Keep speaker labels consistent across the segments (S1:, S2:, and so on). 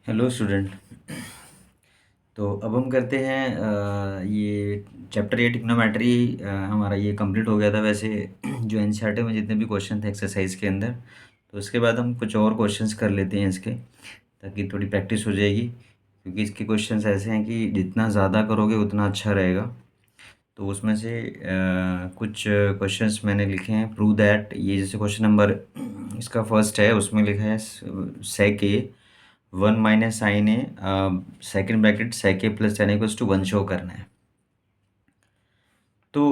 S1: Hello student. तो अब हम करते हैं ये चैप्टर 8 ट्रिग्नोमेट्री। हमारा ये कंप्लीट हो गया था वैसे। जो एनसीईआरटी में जितने भी क्वेश्चन थे एक्सरसाइज के अंदर, तो उसके बाद हम कुछ और क्वेश्चंस कर लेते हैं इसके, ताकि थोड़ी प्रैक्टिस हो जाएगी। क्योंकि इसके क्वेश्चंस ऐसे हैं कि जितना ज़्यादा करोगे उतना अच्छा रहेगा। तो उसमें से कुछ क्वेश्चंस मैंने लिखे हैं, प्रूव दैट। ये जैसे क्वेश्चन नंबर इसका फर्स्ट है, उसमें लिखा है sec A 1 minus sine A second bracket sec A plus ten equals to 1 show करना है। तो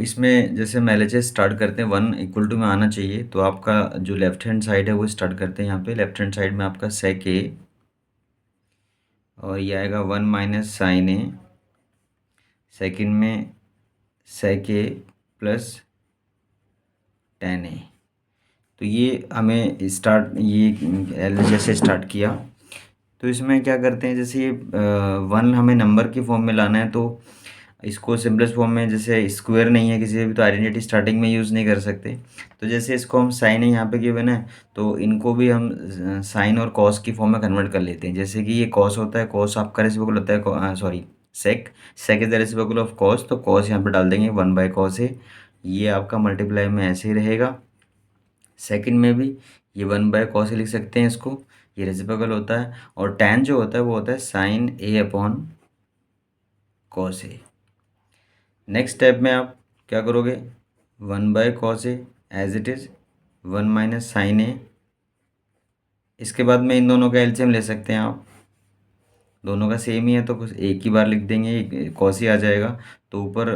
S1: इसमें जैसे हम LHS स्टार्ट करते हैं 1 इक्वल टू में आना चाहिए। तो आपका जो लेफ्ट हैंड साइड है वो स्टार्ट करते हैं। यहाँ पे लेफ्ट हैंड साइड में आपका सेक ए और ये आएगा 1 माइनस साइन ए, सेकेंड में सेक ए प्लस टेन ए। तो ये हमें स्टार्ट ये LHS से स्टार्ट किया। तो इसमें क्या करते हैं, जैसे ये 1 हमें नंबर की फॉर्म में लाना है, तो इसको सिंपलेस्ट फॉर्म में, जैसे स्क्वायर नहीं है किसी भी, तो आइडेंटिटी स्टार्टिंग में यूज़ नहीं कर सकते। तो जैसे इसको हम साइन है यहाँ पे गिवन है, तो इनको भी हम साइन और कॉस की फॉर्म में कन्वर्ट कर लेते हैं। जैसे कि ये कॉस होता है, कॉस आपका रेसिप्रोकल होता है, sorry sec sec is the reciprocal of cos, तो कॉस यहाँ पे डाल देंगे 1 बाय कॉस है। ये आपका मल्टीप्लाई में ऐसे ही रहेगा। सेकंड में भी ये 1 बाय कॉस से लिख सकते हैं इसको, ये रेसिप्रोकल होता है। और tan जो होता है वो होता है sine A upon cos A. Next step में आप क्या करोगे, 1 by cos A as it is 1 minus sine A. इसके बाद में इन दोनों का एलसीएम ले सकते हैं आप, दोनों का सेम ही है तो कुछ एक ही बार लिख देंगे, कॉस ही आ जाएगा। तो ऊपर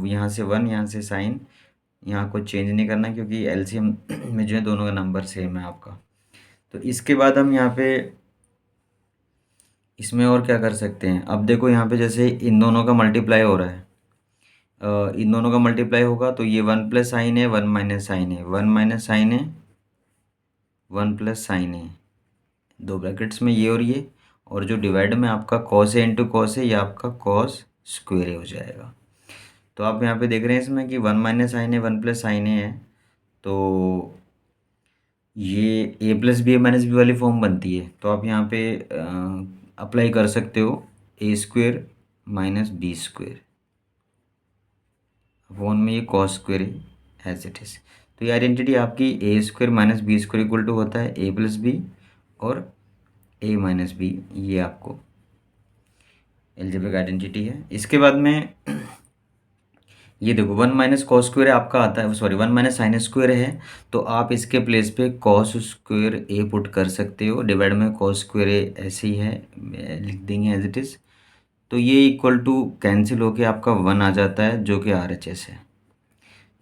S1: यहाँ से 1, यहाँ से साइन, यहाँ कुछ चेंज नहीं करना क्योंकि एलसीएम में जो है दोनों का नंबर सेम है आपका। तो इसके बाद हम यहाँ पे इसमें और क्या कर सकते हैं, अब देखो यहाँ पे जैसे इन दोनों का मल्टीप्लाई हो रहा है, इन दोनों का मल्टीप्लाई होगा तो ये 1 प्लस साइन है 1 माइनस साइन है, 1 माइनस साइन है 1 प्लस साइन है, दो ब्रैकेट्स में ये और जो डिवाइड में आपका कॉस है इंटू कॉस है, ये आपका कॉस स्क्वेयर हो जाएगा। तो आप यहाँ पे देख रहे हैं इसमें कि 1 माइनस साइन है 1 प्लस साइन है, तो ये ए प्लस बी माइनस बी वाली फॉर्म बनती है। तो आप यहाँ पे अप्लाई कर सकते हो A square minus B square upon में ये कॉस स्क्वेयर है एज इट इज़। तो ये आइडेंटिटी आपकी A square minus B square equal to होता है ए प्लस बी और ए माइनस बी, ये आपको एल्जेब्रिक आइडेंटिटी है। इसके बाद में ये देखो 1 माइनस कॉस स्क्वेयर आपका आता है, सॉरी 1 माइनस साइन स्क्वेयर है, तो आप इसके प्लेस पे कॉस स्क्वेयर ए पुट कर सकते हो, डिवाइड में कॉस स्क्वेयर ए ऐसे ही है, लिख देंगे एज इट इज़। तो ये इक्वल टू कैंसिल होके आपका 1 आ जाता है जो कि RHS है।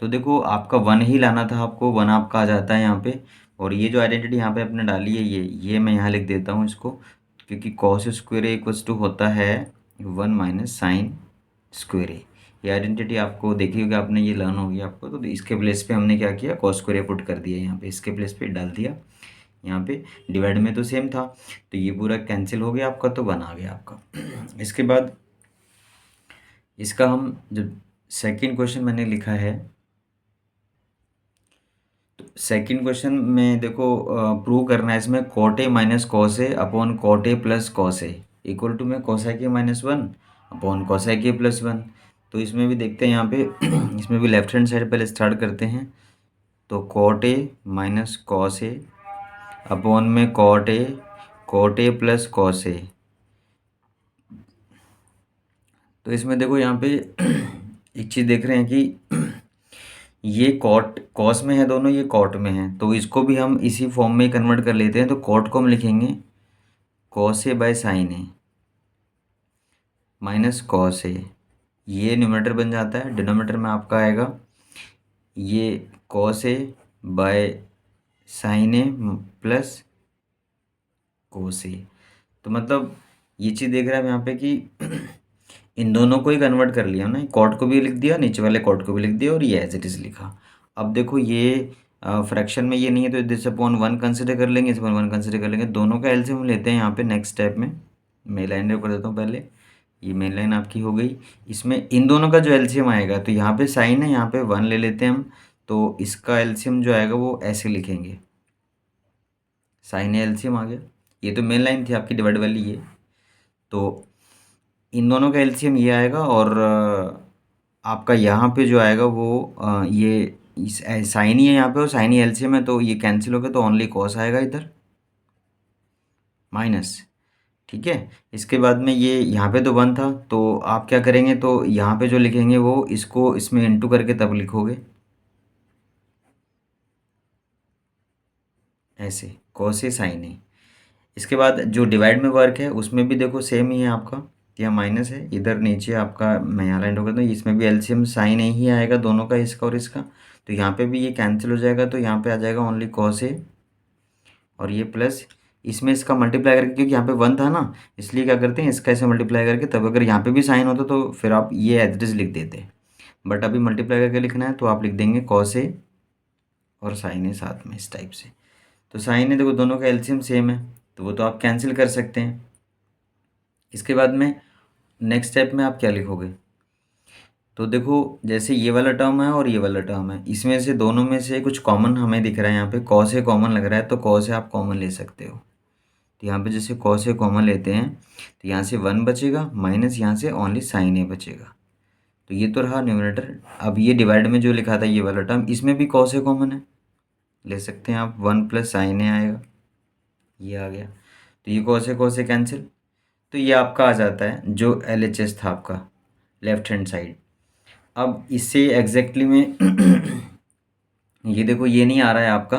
S1: तो देखो आपका 1 ही लाना था, आपको 1 आपका आ जाता है यहाँ पे। और ये जो आइडेंटिटी यहाँ पे आपने डाली है, ये मैं यहाँ लिख देता हूँ इसको, क्योंकि cos square A equals to होता है 1 माइनस साइन स्क्वेयर ए। ये आइडेंटिटी आपको देखी होगी आपने, ये लर्न होगी आपको। तो इसके प्लेस पे हमने क्या किया, कॉस स्क्वेयर ए पुट कर दिया यहाँ पे, इसके प्लेस पे डाल दिया। यहाँ पे डिवाइड में तो सेम था, तो ये पूरा कैंसिल हो गया आपका, तो 1 आ गया आपका। इसके बाद इसका हम जब सेकेंड क्वेश्चन मैंने लिखा है, तो सेकेंड क्वेश्चन में देखो प्रूव करना है इसमें cot A minus cos A upon cot A plus cos A equal to में cosec A minus 1 upon cosec A plus 1। तो इसमें भी देखते हैं यहाँ पे इसमें भी लेफ्ट हैंड साइड पहले स्टार्ट करते हैं। तो cot A minus cos A upon में cot A plus cos A. तो इसमें देखो यहाँ पे एक चीज़ देख रहे हैं कि ये कॉट कॉस में है दोनों, ये कॉट में है, तो इसको भी हम इसी फॉर्म में कन्वर्ट कर लेते हैं। तो कॉट को हम लिखेंगे cos A by sine A minus cos A, ये न्यूमरेटर बन जाता है। डिनोमिनेटर में आपका आएगा ये cos A by sine A plus cos A. तो मतलब ये चीज़ देख रहे हैं यहाँ पे कि इन दोनों को ही कन्वर्ट कर लिया ना, कॉट को भी लिख दिया, नीचे वाले कॉट को भी लिख दिया और ये एज इट इज़ लिखा। अब देखो ये फ्रैक्शन में ये नहीं है, तो दिस अपॉन 1 कंसिडर कर लेंगे, इस अपॉन 1 कंसिडर कर लेंगे। दोनों का एलसीएम लेते हैं यहाँ पे नेक्स्ट स्टेप में। मैं लाइन ड्रा कर देता हूँ पहले, ये मेन लाइन आपकी हो गई। इसमें इन दोनों का जो एलसीएम आएगा, तो यहाँ पे साइन है, यहाँ पे 1 ले लेते हैं हम, तो इसका एलसीएम जो आएगा वो ऐसे लिखेंगे, साइन एलसीएम आ गया। ये तो मेन लाइन थी आपकी डिवाइड वाली ये। तो इन दोनों का एलसीएम ये आएगा और आपका यहाँ पे जो आएगा वो ये साइन ही है यहाँ पे, और साइन ही एलसीएम है, तो ये कैंसिल हो गया, तो ओनली कॉस आएगा इधर माइनस। ठीक है। इसके बाद में ये यहाँ पे तो 1 था, तो आप क्या करेंगे, तो यहाँ पे जो लिखेंगे वो इसको इसमें इंटू करके तब लिखोगे ऐसे, कॉस ए साइन ए। इसके बाद जो डिवाइड में वर्क है उसमें भी देखो सेम ही है आपका, यहाँ माइनस है, इधर नीचे आपका मैं यहाँ लाइन होगा, तो इसमें भी एलसीएम साइन ए ही आएगा दोनों का, इसका और इसका। तो यहाँ पे भी ये कैंसिल हो जाएगा, तो यहाँ पे आ जाएगा ओनली कॉस ए, और ये प्लस इसमें इसका मल्टीप्लाई करके, क्योंकि यहाँ पे 1 था ना, इसलिए क्या करते हैं इसका ऐसे मल्टीप्लाई करके, तब अगर यहाँ पे भी साइन होता तो फिर आप ये एड्रेस लिख देते, बट अभी मल्टीप्लाई करके लिखना है तो आप लिख देंगे कॉस ए और साइन ए साथ में इस टाइप से। तो साइन ए देखो दोनों का एलसीएम सेम है, तो वो तो आप कैंसिल कर सकते हैं। इसके बाद में नेक्स्ट स्टेप में आप क्या लिखोगे, तो देखो जैसे ये वाला टर्म है और ये वाला टर्म है, इसमें से दोनों में से कुछ कॉमन हमें दिख रहा है, यहाँ पे कॉस ए कॉमन लग रहा है, तो कॉस ए आप कॉमन ले सकते हो। तो यहाँ पे जैसे कॉस ए कॉमन लेते हैं तो यहाँ से 1 बचेगा, माइनस यहाँ से ओनली साइन ए बचेगा। तो ये तो रहा न्यूमरेटर। अब ये डिवाइड में जो लिखा था ये वाला टर्म, इसमें भी कॉस ए कॉमन है, ले सकते हैं आप, 1 प्लस साइन ए आएगा, ये आ गया। तो ये कॉस ए कैंसिल, तो ये आपका आ जाता है जो एल एच एस था आपका लेफ्ट हैंड साइड। अब इससे एग्जैक्टली में ये देखो ये नहीं आ रहा है आपका,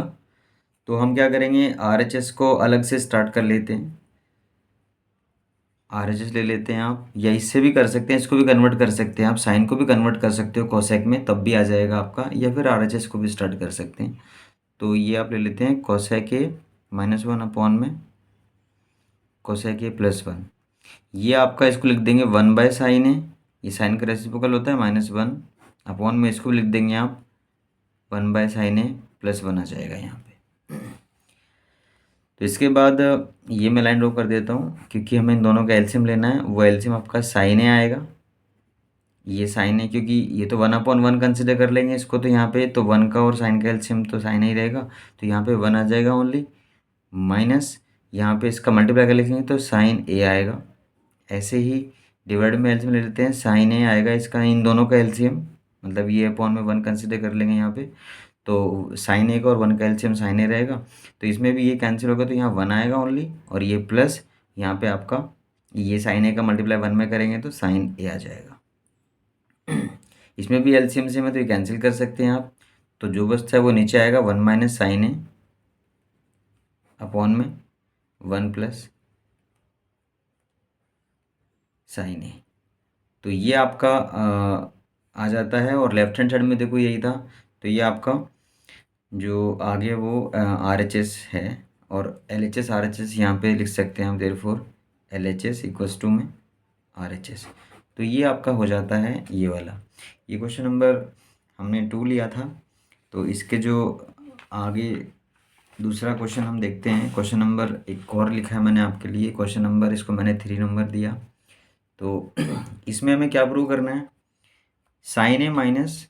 S1: तो हम क्या करेंगे, आर एच एस को अलग से स्टार्ट कर लेते हैं। आर एच एस ले लेते हैं आप, या इससे भी कर सकते हैं, इसको भी कन्वर्ट कर सकते हैं आप, साइन को भी कन्वर्ट कर सकते हो कोसेक में, तब भी आ जाएगा आपका, या फिर आर एच एस को भी स्टार्ट कर सकते हैं। तो ये आप ले लेते हैं कोसेक ए -1 अपॉन में कोसेक ए +1। ये आपका इसको लिख देंगे 1/sin ए, ये साइन का रेसिप्रोकल होता है -1 अपॉन में, इसको लिख देंगे आप 1/sin ए +1 आ जाएगा यहाँ पे। तो इसके बाद ये मैं लाइन ड्रॉ कर देता हूँ, क्योंकि हमें इन दोनों का एलसीएम लेना है। वो एलसीएम आपका साइन ए आएगा, ये साइन है, क्योंकि ये तो 1/1 कंसिडर कर लेंगे इसको, तो यहाँ पे तो 1 का और साइन का एलसीएम तो साइन ही रहेगा, तो यहाँ पे 1 आ जाएगा ओनली, माइनस यहाँ पे इसका मल्टीप्लाई कर लिखेंगे तो साइन ए आएगा। ऐसे ही डिवाइड में एलसीएम ले लेते हैं, साइन ए आएगा इसका, इन दोनों का एलसीएम, मतलब ये अपॉन में 1 कंसिडर कर लेंगे यहाँ पे, तो साइन ए का और 1 का एलसीएम साइन ए रहेगा, तो इसमें भी ये कैंसिल होगा, तो यहाँ 1 आएगा ओनली, और ये प्लस यहाँ पे आपका ये साइन ए का मल्टीप्लाई 1 में करेंगे तो साइन ए आ जाएगा। इसमें भी एलसीएम से में तो ये कैंसिल कर सकते हैं आप, तो जो बचता है वो नीचे आएगा 1 - साइन ए अपॉन में 1 प्लस साइन ए। तो ये आपका आ जाता है, और लेफ्ट हैंड साइड में देखो यही था, तो ये आपका जो आगे वो आर एच एस है, और L H S R H S यहाँ पे लिख सकते हैं हम, therefore L H S equals to में आर एच एस। तो ये आपका हो जाता है ये वाला। ये क्वेश्चन नंबर हमने 2 लिया था। तो इसके जो आगे दूसरा क्वेश्चन हम देखते हैं, क्वेश्चन नंबर एक और लिखा है मैंने आपके लिए, क्वेश्चन नंबर इसको मैंने 3 नंबर दिया। तो इसमें हमें क्या प्रूव करना है, sine A minus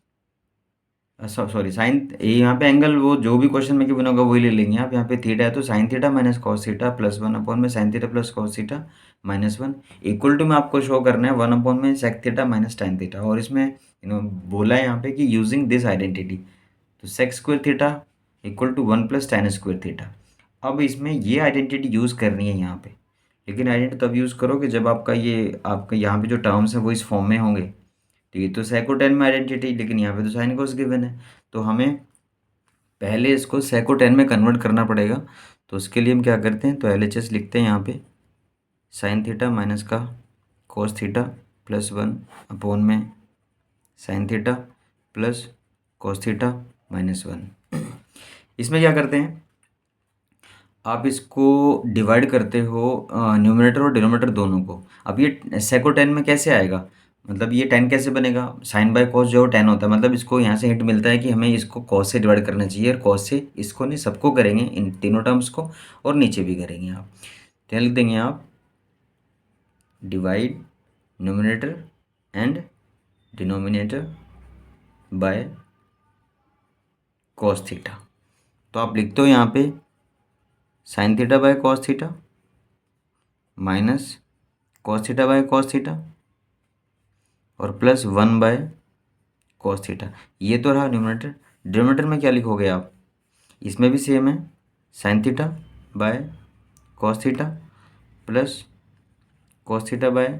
S1: sorry sine ए, यहाँ पे एंगल वो जो भी क्वेश्चन में गिवन होगा वही ले लेंगे आप। यहाँ पे थीटा है तो sine theta minus cos theta +1 upon में sine theta plus cos theta -1 equal to में आपको शो करना है 1 अपॉन में sec theta minus tan theta. और इसमें बोला है यहाँ पे कि यूजिंग दिस आइडेंटिटी, तो sec square theta equal to 1 + tan square theta. अब इसमें ये आइडेंटिटी यूज़ करनी है यहाँ पे, लेकिन आइडेंटिटी तब यूज़ करोगे जब आपका ये आपका यहाँ पे जो टर्म्स है वो इस फॉर्म में होंगे। तो ये तो सेकोटेन में आइडेंटिटी, लेकिन यहाँ पे तो साइन कोस गिवन है, तो हमें पहले इसको सेकोटेन में कन्वर्ट करना पड़ेगा। तो उसके लिए हम क्या करते हैं, तो एल एच एस लिखते हैं यहाँ पे, साइन थीटा माइनस का कोस थीटा +1 अपॉन में sine theta plus cos theta -1। इसमें क्या करते हैं, आप इसको डिवाइड करते हो न्यूमरेटर और डिनोमिनेटर दोनों को। अब ये सेकोटेन में कैसे आएगा, मतलब ये टेन कैसे बनेगा, साइन बाय कॉस जो टेन होता है, मतलब इसको यहाँ से हिंट मिलता है कि हमें इसको कॉस से डिवाइड करना चाहिए, और कॉस से इसको नहीं सबको करेंगे, इन तीनों टर्म्स को, और नीचे भी करेंगे आप। तो लिख देंगे आप divide numerator and denominator by cos theta. तो आप लिखते हो यहाँ पे sine theta by cos theta minus cos theta by cos theta और प्लस 1 बाय कॉस थीटा। ये तो रहा न्यूमरेटर। डिनोमिनेटर में क्या लिखोगे आप, इसमें भी सेम है, sine theta by cos theta plus cos theta by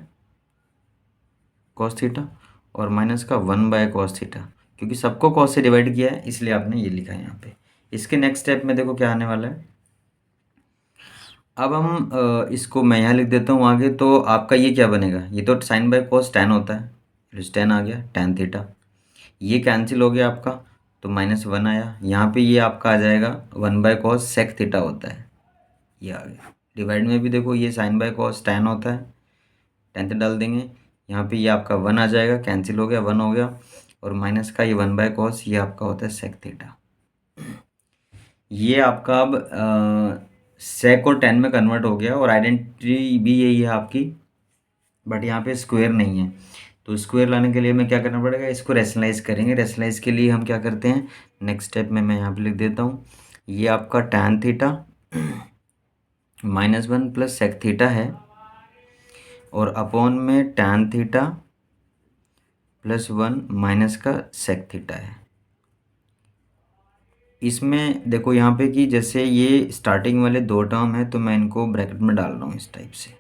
S1: cos theta और माइनस का 1 बाय कॉस थीटा। क्योंकि सबको कॉस से डिवाइड किया है इसलिए आपने ये लिखा है यहाँ पे। इसके नेक्स्ट स्टेप में देखो क्या आने वाला है। अब हम इसको मैं यहाँ लिख देता हूँ आगे। तो आपका ये क्या बनेगा, ये तो साइन बाय कॉस टैन होता है, टैन आ गया, टैन थीटा। ये कैंसिल हो गया आपका, तो -1 आया। यहाँ पे ये आपका आ जाएगा 1 बाय कॉस सेक थीटा होता है, ये आ गया। डिवाइड में भी देखो ये साइन बाय कॉस टैन होता है, टैन थीटा डाल देंगे। यहाँ पे ये आपका 1 आ जाएगा, कैंसिल हो गया, 1 हो गया। और माइनस का ये 1 बाय कॉस, ये आपका होता है सेक थीटा। ये आपका अब सेक और टैन में कन्वर्ट हो गया और आइडेंटिटी भी यही है आपकी, बट यहाँ पे स्क्वायर नहीं है। तो स्क्वायर लाने के लिए हमें क्या करना पड़ेगा, इसको रेशनलाइज करेंगे। रेशनलाइज के लिए हम क्या करते हैं, नेक्स्ट स्टेप में मैं यहाँ पे लिख देता हूँ। ये आपका tan theta -1 plus sec theta है और अपॉन में टैन थीटा +1 माइनस का सेक थीटा है। इसमें देखो यहाँ पे कि जैसे ये स्टार्टिंग वाले 2 टर्म है तो मैं इनको ब्रैकेट में डाल रहा हूँ इस टाइप से,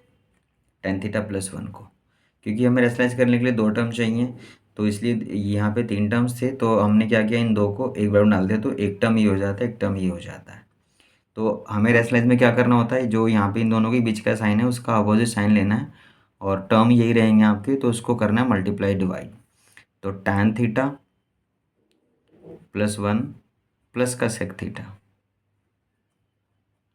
S1: टैन थीटा +1 को, क्योंकि हमें रेशनलाइज करने के लिए 2 टर्म चाहिए। तो इसलिए यहाँ पे 3 टर्म्स थे, तो हमने क्या किया, इन 2 को एक बार में डाल दिया, तो एक टर्म ये हो जाता है, एक टर्म ये हो जाता है। तो हमें रेशनलाइज में क्या करना होता है, जो यहाँ पे इन दोनों के बीच का साइन है उसका अपोजिट साइन लेना है और टर्म यही रहेंगे आपके, तो उसको करना है मल्टीप्लाई डिवाइड। तो टैन थीटा +1 प्लस का सेक थीटा,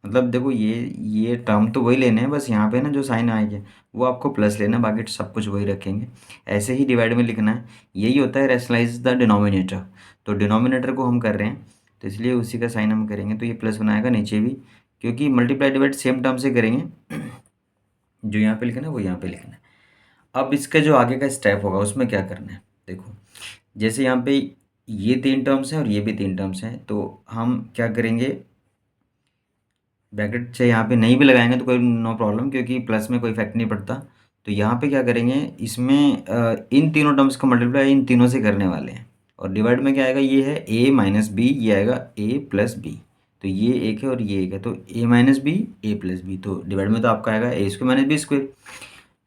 S1: मतलब देखो ये टर्म तो वही लेने हैं, बस यहाँ पे ना जो साइन आएंगे वो आपको प्लस लेना है, बाकी सब कुछ वही रखेंगे। ऐसे ही डिवाइड में लिखना है, यही होता है रेशनलाइज द डिनोमिनेटर। तो डिनोमिनेटर को हम कर रहे हैं तो इसलिए उसी का साइन हम करेंगे, तो ये प्लस बनाएगा नीचे भी, क्योंकि मल्टीप्लाई डिवाइड सेम टर्म से करेंगे। जो यहाँ पे लिखना है वो यहाँ पे लिखना है। अब इसका जो आगे का स्टेप होगा उसमें क्या करना है, देखो जैसे यहाँ पे ये 3 टर्म्स हैं और ये भी 3 टर्म्स हैं, तो हम क्या करेंगे, ब्रैकेट से यहाँ पे नहीं भी लगाएंगे तो कोई नो प्रॉब्लम, क्योंकि प्लस में कोई इफेक्ट नहीं पड़ता। तो यहाँ पे क्या करेंगे, इसमें इन तीनों टर्म्स का मल्टीप्लाई इन तीनों से करने वाले हैं। और डिवाइड में क्या आएगा, ये है a माइनस बी, ये आएगा a प्लस बी। तो ये एक है और ये एक है, तो a minus B A plus B. तो डिवाइड में तो आपका आएगा a square minus B square,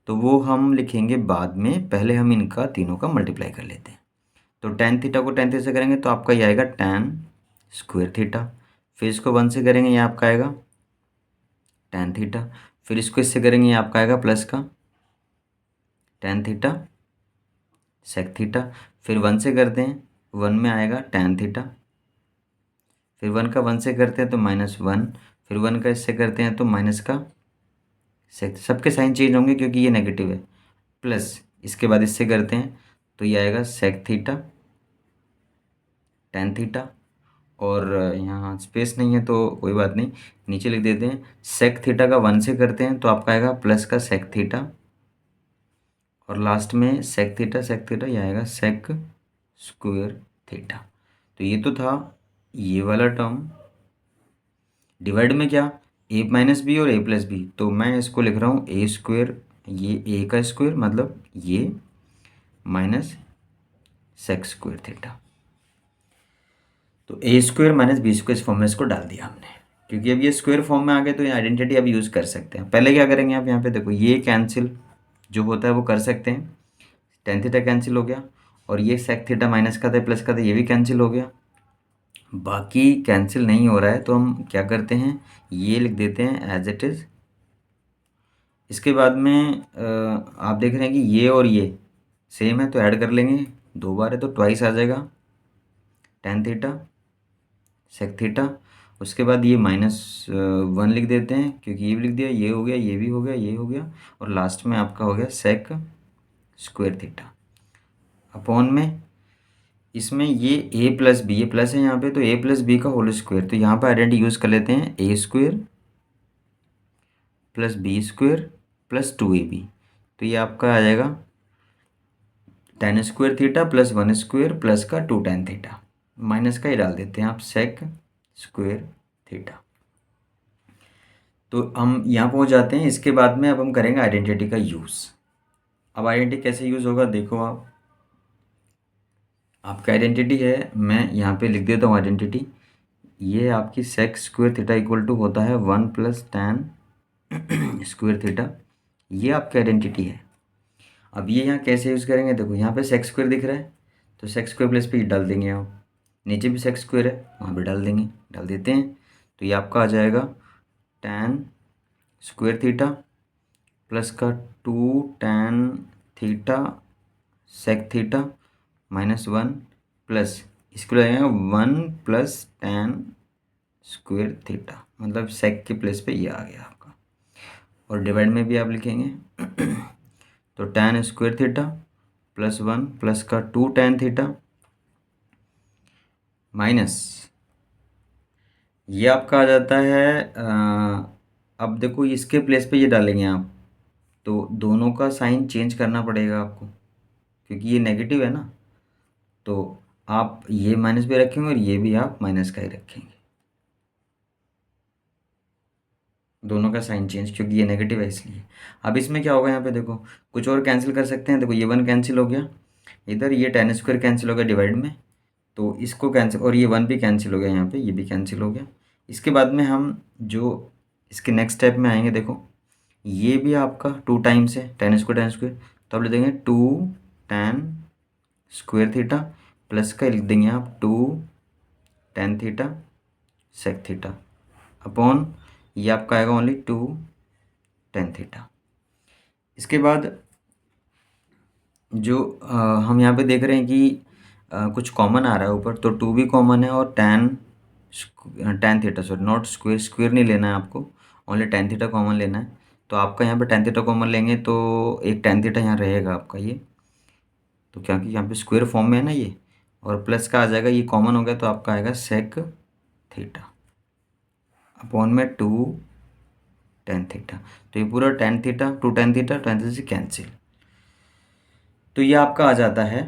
S1: तो वो हम लिखेंगे बाद में, पहले हम इनका तीनों का मल्टीप्लाई कर लेते हैं। तो टैन थीटा को टैन थीटा से करेंगे तो आपका ये आएगा टैन स्क्वायर थीटा। फिर इसको 1 से करेंगे, ये आपका आएगा टैन थीटा। फिर इसको इससे करेंगे, ये आपका आएगा प्लस का टैन थीटा सेक थीटा। फिर 1 से करते हैं, 1 में आएगा टैन थीटा। फिर 1 का 1 से करते हैं तो -1। फिर 1 का इससे करते हैं तो माइनस का सेक, सबके साइन चेंज होंगे क्योंकि ये नेगेटिव है, प्लस इसके बाद इससे करते हैं तो ये आएगा सेक थीटा टैन थीटा। और यहाँ स्पेस नहीं है तो कोई बात नहीं, नीचे लिख देते हैं। सेक थीटा का 1 से करते हैं तो आपका आएगा प्लस का सेक थीटा और लास्ट में सेक थीटा ये आएगा सेक स्क्वायर थीटा। तो ये तो था ये वाला टर्म। डिवाइड में क्या, a माइनस बी और a प्लस बी, तो मैं इसको लिख रहा हूँ a स्क्वायर, ये a का स्क्वायर मतलब ये माइनस सेक स्क्वायर थीटा। तो a square minus B square इस फॉर्म में इसको डाल दिया हमने, क्योंकि अब ये स्क्वायर फॉर्म में आ गए तो ये आइडेंटिटी अब यूज़ कर सकते हैं। पहले क्या करेंगे आप यहाँ पे देखो, ये कैंसिल जो होता है वो कर सकते हैं, टैन थीटा कैंसिल हो गया और ये सेक थीटा माइनस का था प्लस का था ये भी कैंसिल हो गया। बाकी कैंसिल नहीं हो रहा है तो हम क्या करते हैं, ये लिख देते हैं एज इट इज़। इसके बाद में आप देख रहे हैं कि ये और ये सेम है तो ऐड कर लेंगे, 2 बार है तो ट्वाइस आ जाएगा टैन थीटा सेक थीटा। उसके बाद ये -1 लिख देते हैं क्योंकि ये भी लिख दिया, ये हो गया, ये भी हो गया, ये हो गया और लास्ट में आपका हो गया सेक स्क्वायर थीटा अपॉन में इसमें ये a प्लस बी, ये प्लस है यहाँ पे तो a प्लस बी का होल स्क्वायर। तो यहाँ पर आइडेंटिटी यूज़ कर लेते हैं, a square plus B square plus 2ab। तो ये आपका आ जाएगा tan square theta plus 1 square plus का 2 टैन थीटा, माइनस का ही डाल देते हैं आप सेक स्क्वायर थीटा। तो हम यहाँ पहुँच जाते हैं। इसके बाद में अब हम करेंगे आइडेंटिटी का यूज़। अब आइडेंटिटी कैसे यूज़ होगा देखो आप, आपका आइडेंटिटी है, मैं यहाँ पे लिख देता हूँ आइडेंटिटी। ये आपकी sec square theta equal to होता है 1 प्लस टैन स्क्वायर थीटा, ये आपकी आइडेंटिटी है। अब ये यहाँ कैसे यूज़ करेंगे देखो, यहाँ पे सेक स्क्वायर दिख रहा है तो सेक स्क्वायर प्लस पे डाल देंगे आप, नीचे भी सेक स्क्वायर है वहाँ पे डाल देंगे, डाल देते हैं। तो ये आपका आ जाएगा टैन स्क्वायर थीटा प्लस का 2 tan theta sec theta -1 plus इसको लगेगा 1 प्लस टैन स्क्वायर थीटा, मतलब सेक के प्लेस पे ये आ गया आपका। और डिवाइड में भी आप लिखेंगे तो टैन स्क्वायर थीटा +1 प्लस का 2 टैन थीटा माइनस ये आपका आ जाता है अब देखो इसके प्लेस पे ये डालेंगे आप, तो दोनों का साइन चेंज करना पड़ेगा आपको क्योंकि ये नेगेटिव है ना, तो आप ये माइनस भी रखेंगे और ये भी आप माइनस का ही रखेंगे, दोनों का साइन चेंज क्योंकि ये नेगेटिव है इसलिए। अब इसमें क्या होगा, यहाँ पे देखो कुछ और कैंसिल कर सकते हैं, देखो ये 1 कैंसिल हो गया, इधर ये टैन स्क्वायर कैंसिल हो गया डिवाइड में, तो इसको कैंसिल, और ये 1 भी कैंसिल हो गया, यहाँ पे ये भी कैंसिल हो गया। इसके बाद में हम जो इसके नेक्स्ट स्टेप में आएंगे, देखो ये भी आपका 2 टाइम्स है टैन स्क्वायर, तो आप लिख देंगे 2 टैन स्क्वायर थीटा प्लस का लिख देंगे आप 2 tan theta sec theta upon ये आपका आएगा ओनली 2 टैन थीटा। इसके बाद जो हम यहाँ पे देख रहे हैं कि कुछ कॉमन आ रहा है ऊपर, तो 2 भी कॉमन है और tan theta, sorry not square, square नहीं लेना है आपको, ओनली टैन थीटा कॉमन लेना है। तो आपका यहाँ पे टैन थीटा कॉमन लेंगे तो एक टैन थीटा यहाँ रहेगा आपका ये, तो क्योंकि यहाँ पे स्क्वायर फॉर्म में है ना ये, और प्लस का आ जाएगा, ये कॉमन हो गया तो आपका आएगा सेक थीटा अपॉन में 2 टैन थीटा। तो ये पूरा टैन थीटा 2 टैन थीटा से कैंसिल, तो ये आपका आ जाता है,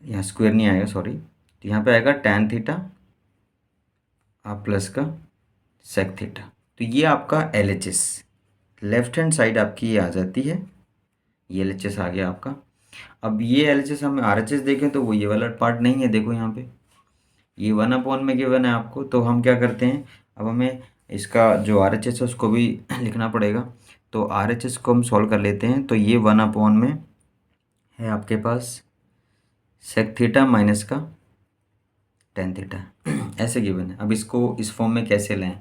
S1: यहाँ स्क्वायर नहीं आएगा सॉरी, तो यहाँ पे आएगा टैन थीटा आप प्लस का सेक थीटा। तो ये आपका LHS लेफ्ट हैंड साइड आपकी ये आ जाती है, ये LHS आ गया आपका। अब ये LHS हम RHS देखें तो वो ये वाला पार्ट नहीं है, देखो यहाँ पे ये 1 अपॉन में गिवन है आपको, तो हम क्या करते हैं, अब हमें इसका जो RHS है उसको भी लिखना पड़ेगा, तो RHS को हम सॉल्व कर लेते हैं। तो ये 1 अपॉन में है आपके पास सेक थीटा माइनस का टैन थीटा ऐसे गिवन है। अब इसको इस फॉर्म में कैसे लें,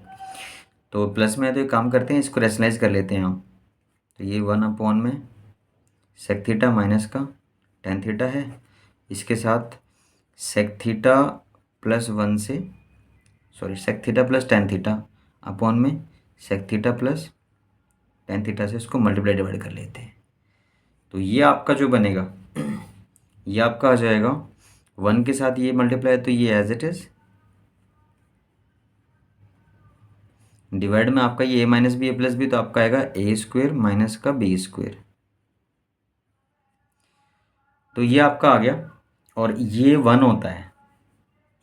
S1: तो प्लस में है तो एक काम करते हैं, इसको रेशनलाइज कर लेते हैं हम। तो ये 1 अपॉन में सेक थीटा माइनस का टैन थीटा है, इसके साथ सेक थीटा +1 से sorry sec theta plus tan theta upon में sec theta plus tan theta से इसको मल्टीप्लाई डिवाइड कर लेते हैं। तो ये आपका जो बनेगा ये आपका आ जाएगा 1 के साथ ये मल्टीप्लाई, तो ये एज इट इज़ डिवाइड में आपका ये a minus B a plus B, तो आपका आएगा a स्क्वायर माइनस का b स्क्वायर, तो ये आपका आ गया। और ये 1 होता है,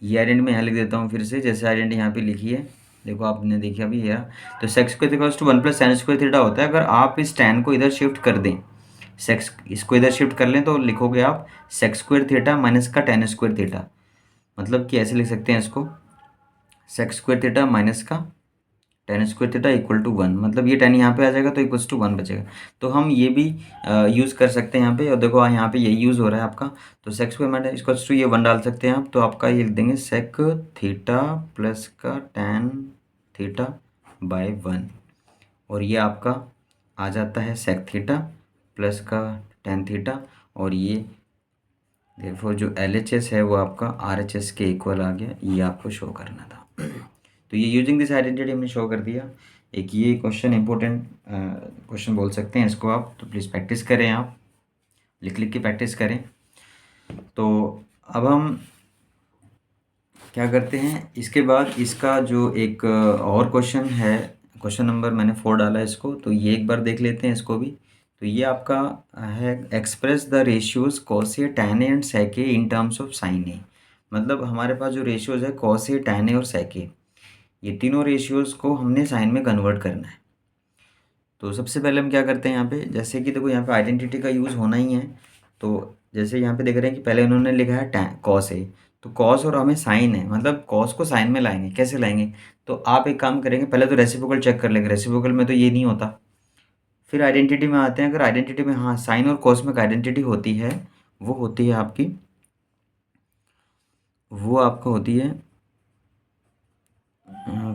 S1: ये आइडेंटिटी में यहाँ लिख देता हूँ फिर से, जैसे आइडेंटिटी यहाँ पे लिखी है, देखो आपने देखा भी है, तो sec square equals to 1 plus tan square theta होता है। अगर आप इस टैन को इधर शिफ्ट कर दें, सेक्स इसको इधर शिफ्ट कर लें, तो लिखोगे आप सेक स्क्वायर थीटा माइनस का टैन स्क्वायर थीटा, मतलब कि ऐसे लिख सकते हैं इसको, सेक स्क्वायर थीटा माइनस का tan square theta equal to 1, मतलब ये टैन यहाँ पे आ जाएगा तो इक्वल्स टू 1 बचेगा। तो हम ये भी यूज़ कर सकते हैं यहाँ पे, और देखो यहाँ पे यही यूज़ हो रहा है आपका, तो sec square minus equals to ये 1 डाल सकते हैं आप, तो आपका ये लिख देंगे सेक थीटा प्लस का टैन थीटा बाय 1, और ये आपका आ जाता है सेक थीटा प्लस का टैन थीटा, और ये देखो जो LHS है वो आपका RHS के इक्वल आ गया, ये आपको शो करना था। तो ये यूजिंग दिस आइडेंटिटी हमने शो कर दिया। एक ये क्वेश्चन इंपॉर्टेंट क्वेश्चन बोल सकते हैं इसको आप, तो प्लीज़ प्रैक्टिस करें, आप लिख लिख के प्रैक्टिस करें। तो अब हम क्या करते हैं, इसके बाद इसका जो एक और क्वेश्चन है, क्वेश्चन नंबर मैंने 4 डाला है इसको, तो ये एक बार देख लेते हैं इसको भी। तो ये आपका है express the ratios cos A tan A and sec A in terms of sine A, मतलब हमारे पास जो रेशियोज है कॉस ए टैन ए और सेक ए, ये तीनों रेशियोज़ को हमने साइन में कन्वर्ट करना है। तो सबसे पहले हम क्या करते हैं यहाँ पे, जैसे कि देखो यहाँ पे आइडेंटिटी का यूज़ होना ही है। तो जैसे यहाँ पे देख रहे हैं कि पहले उन्होंने लिखा है टैन कॉस है, तो कॉस और हमें साइन है, मतलब कॉस को साइन में लाएंगे। कैसे लाएंगे, तो आप एक काम करेंगे, पहले तो रेसिप्रोकल चेक कर लेंगे, रेसिप्रोकल में तो ये नहीं होता। फिर आइडेंटिटी में आते हैं, अगर आइडेंटिटी में हाँ साइन और कॉस में आइडेंटिटी होती है, वो होती है आपकी, वो आपको होती है,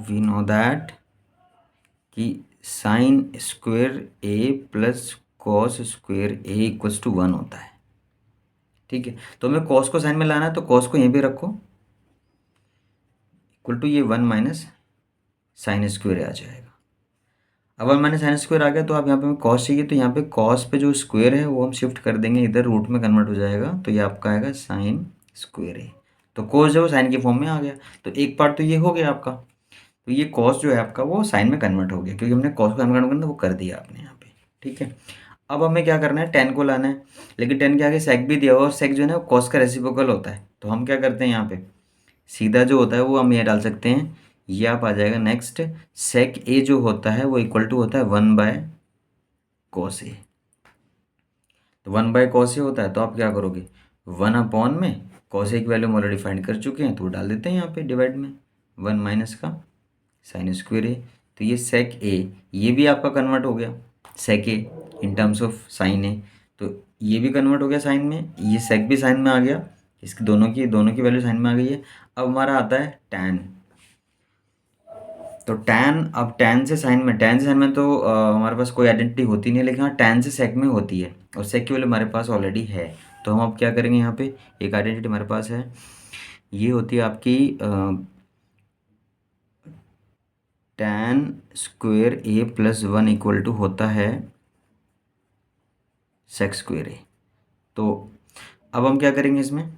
S1: वी नो दैट कि sine square A plus cos square A equals to 1 होता है। ठीक है, तो हमें कॉस को साइन में लाना है, तो कॉस को यहीं पे रखो, इक्वल टू ये 1 माइनस साइन स्क्वेयर आ जाएगा। अब 1 माइनस साइन स्क्वेयर आ गया, तो आप यहाँ पे हमें कॉस चाहिए, तो यहाँ पे कॉस पे जो स्क्वेयर है वो हम शिफ्ट कर देंगे, इधर रूट में कन्वर्ट हो जाएगा, तो ये आपका आएगा साइन स्क्वेयर ए। तो कॉस जो है साइन के फॉर्म में आ गया, तो एक पार्ट तो ये हो गया आपका। तो ये कॉस जो है आपका वो साइन में कन्वर्ट हो गया, क्योंकि हमने कॉस को कन्वर्ट करना वो कर दिया आपने यहाँ पे। ठीक है, अब हमें क्या करना है, टेन को लाना है, लेकिन टेन के आगे सेक भी दिया हुआ, और सेक जो है ना कॉस का रेसिप्रोकल होता है। तो हम क्या करते हैं, यहाँ पे सीधा जो होता है वो हम ये डाल सकते हैं, ये आप आ जाएगा नेक्स्ट, सेक ए जो होता है वो इक्वल टू होता है 1 बाय कॉस ए। तो 1 बाय कॉस ए होता है, तो आप क्या करोगे, 1 अपॉन में कॉस ए की वैल्यू हम ऑलरेडी फाइंड कर चुके हैं, तो वो डाल देते हैं यहाँ पे डिवाइड में, 1 माइनस का साइन स्क्वेयर ए। तो ये सेक ए, ये भी आपका कन्वर्ट हो गया सेक A in terms of sine ए, तो ये भी कन्वर्ट हो गया साइन में, ये सेक भी साइन में आ गया, इसकी दोनों की वैल्यू साइन में आ गई है। अब हमारा आता है टैन, तो टैन, अब टैन से साइन में, टैन से साइन में तो हमारे पास कोई आइडेंटिटी होती नहीं है, लेकिन हाँ टैन से सेक में होती है, और सेक की वैल्यू हमारे पास ऑलरेडी है। तो हम अब क्या करेंगे, यहाँ पे एक आइडेंटिटी हमारे पास है, ये होती है आपकी tan square A plus 1 equal to होता है सेक स्क्वेयर ए। तो अब हम क्या करेंगे इसमें,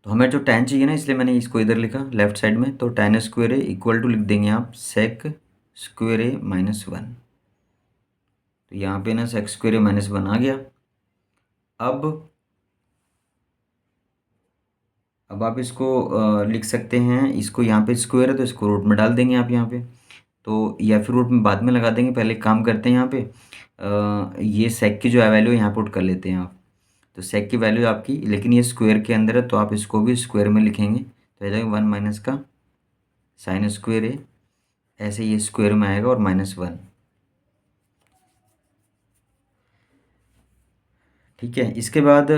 S1: तो हमें जो टैन चाहिए ना, इसलिए मैंने इसको इधर लिखा लेफ्ट साइड में, तो tan square A equal to लिख देंगे आप सेक स्क्वेयर ए माइनस 1। तो यहाँ पे ना सेक स्क्वेयर ए माइनस 1 आ गया। अब आप इसको लिख सकते हैं, इसको यहाँ पे स्क्वायर है तो इसको रूट में डाल देंगे आप यहाँ पे, तो या फिर रूट में बाद में लगा देंगे। पहले एक काम करते हैं, यहाँ पे ये सेक की जो है वैल्यू यहाँ पुट कर लेते हैं आप। तो सेक की वैल्यू आपकी, लेकिन ये स्क्वायर के अंदर है, तो आप इसको भी स्क्वायर में लिखेंगे, तो आ जाएगा 1 माइनस का साइन स्क्वायर है, ऐसे ये स्क्वायर में आएगा और -1। ठीक है, इसके बाद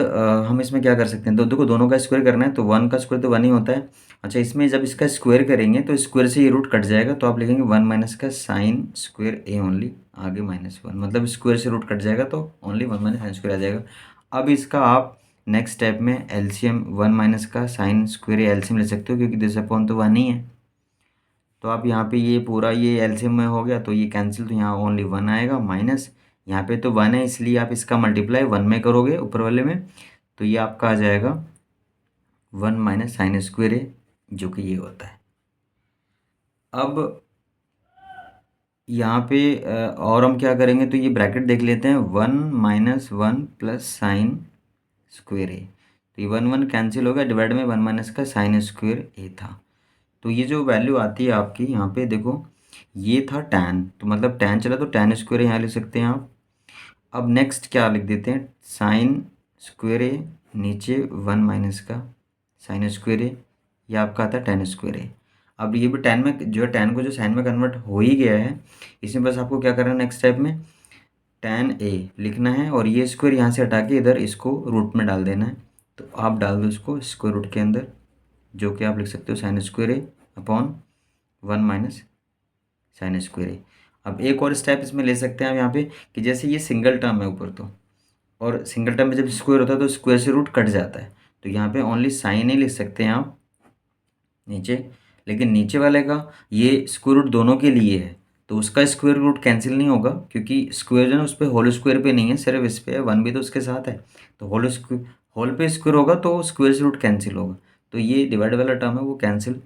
S1: हम इसमें क्या कर सकते हैं, तो देखो दोनों का स्क्वायर करना है, तो 1 का स्क्वायर तो 1 ही होता है। अच्छा, इसमें जब इसका स्क्वायर करेंगे तो स्क्वायर से ये रूट कट जाएगा, तो आप लिखेंगे 1 माइनस का साइन स्क्वायर ए ओनली, आगे -1, मतलब स्क्वायर से रूट कट जाएगा तो ओनली 1 माइनस साइन स्क्वायर आ जाएगा। अब इसका आप नेक्स्ट स्टेप में एलसीएम 1 माइनस का साइन स्क्वायर एलसीएम ले सकते हो, क्योंकि दिस अपॉन तो 1 ही है। तो आप यहाँ पे ये पूरा ये एलसीएम में हो गया, तो ये कैंसिल, तो यहाँ ओनली 1 आएगा, माइनस यहाँ पे तो 1 है, इसलिए आप इसका मल्टीप्लाई 1 में करोगे ऊपर वाले में, तो ये आपका आ जाएगा 1 माइनस साइन स्क्वेयर है, जो कि ये होता है। अब यहाँ पे और हम क्या करेंगे, तो ये ब्रैकेट देख लेते हैं, 1 माइनस 1 प्लस साइन स्क्वेयर है, तो ये 1 1 कैंसिल हो गया, डिवाइड में 1 माइनस का साइन स्क्वेयर ए था। तो ये जो वैल्यू आती है आपकी यहाँ पे देखो, ये था टैन, तो मतलब टैन चला तो टैन स्क्वायर यहाँ लिख सकते हैं आप। अब नेक्स्ट क्या लिख देते हैं, साइन स्क्वायर ए, नीचे 1 माइनस का साइन स्क्वायर ए, ये आपका आता है टैन स्क्वायर ए। अब ये भी टैन में जो है, टैन को जो साइन में कन्वर्ट हो ही गया है, इसमें बस आपको क्या करना है, नेक्स्ट स्टेप में टैन ए लिखना है, और ये स्क्वायर यहाँ से हटा के इधर इसको रूट में डाल देना है। तो आप डाल दो इसको स्क्वायर रूट के अंदर, जो कि आप लिख सकते हो साइन स्क्वायर ए अपॉन 1 माइनस साइन स्क्वायर ए। अब एक और स्टेप इसमें ले सकते हैं आप यहाँ पे, कि जैसे ये सिंगल टर्म है ऊपर, तो और सिंगल टर्म में जब स्क्वायर होता है तो स्क्वायर से रूट कट जाता है, तो यहाँ पे ओनली साइन ही लिख सकते हैं आप नीचे, लेकिन नीचे वाले का ये स्क्वायर रूट दोनों के लिए है, तो उसका स्क्वायर रूट कैंसिल नहीं होगा, क्योंकि स्क्वायर जो है ना उस पर होल स्क्वायर पे नहीं है, सिर्फ इस पर है, 1 भी तो उसके साथ है, तो होल पे स्क्वायर होगा तो स्क्वायर से रूट कैंसिल होगा, तो ये डिवाइड वाला टर्म है वो कैंसिल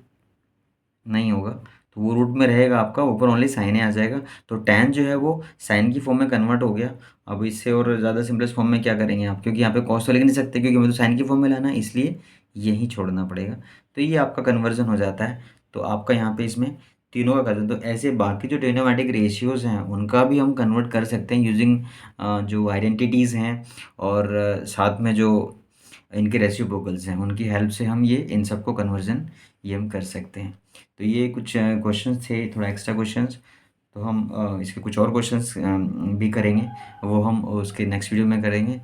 S1: नहीं होगा, तो वो रूट में रहेगा आपका, ऊपर ओनली साइन आ जाएगा। तो टैन जो है वो साइन की फॉर्म में कन्वर्ट हो गया। अब इससे और ज़्यादा सिंपलेस्ट फॉर्म में क्या करेंगे आप, क्योंकि यहाँ पे कॉस तो लिख नहीं सकते, क्योंकि हमें तो साइन की फॉर्म में लाना है, इसलिए यही छोड़ना पड़ेगा। तो ये आपका कन्वर्जन हो जाता है। तो आपका यहाँ पे इसमें तीनों का कर दें। तो ऐसे बाकी जो ट्रिग्नोमेट्रिक रेशियोज़ हैं उनका भी हम कन्वर्ट कर सकते हैं यूजिंग जो आइडेंटिटीज़ हैं और साथ में जो इनके रेसिप्रोकल्स हैं उनकी हेल्प से हम ये इन सबको कन्वर्जन ये हम कर सकते हैं। तो ये कुछ क्वेश्चंस थे, थोड़ा एक्स्ट्रा क्वेश्चंस। तो हम इसके कुछ और क्वेश्चंस भी करेंगे, वो हम उसके नेक्स्ट वीडियो में करेंगे।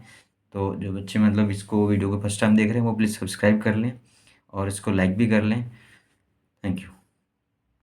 S1: तो जो बच्चे मतलब इसको वीडियो को फर्स्ट टाइम देख रहे हैं वो प्लीज़ सब्सक्राइब कर लें और इसको लाइक भी कर लें। Thank you.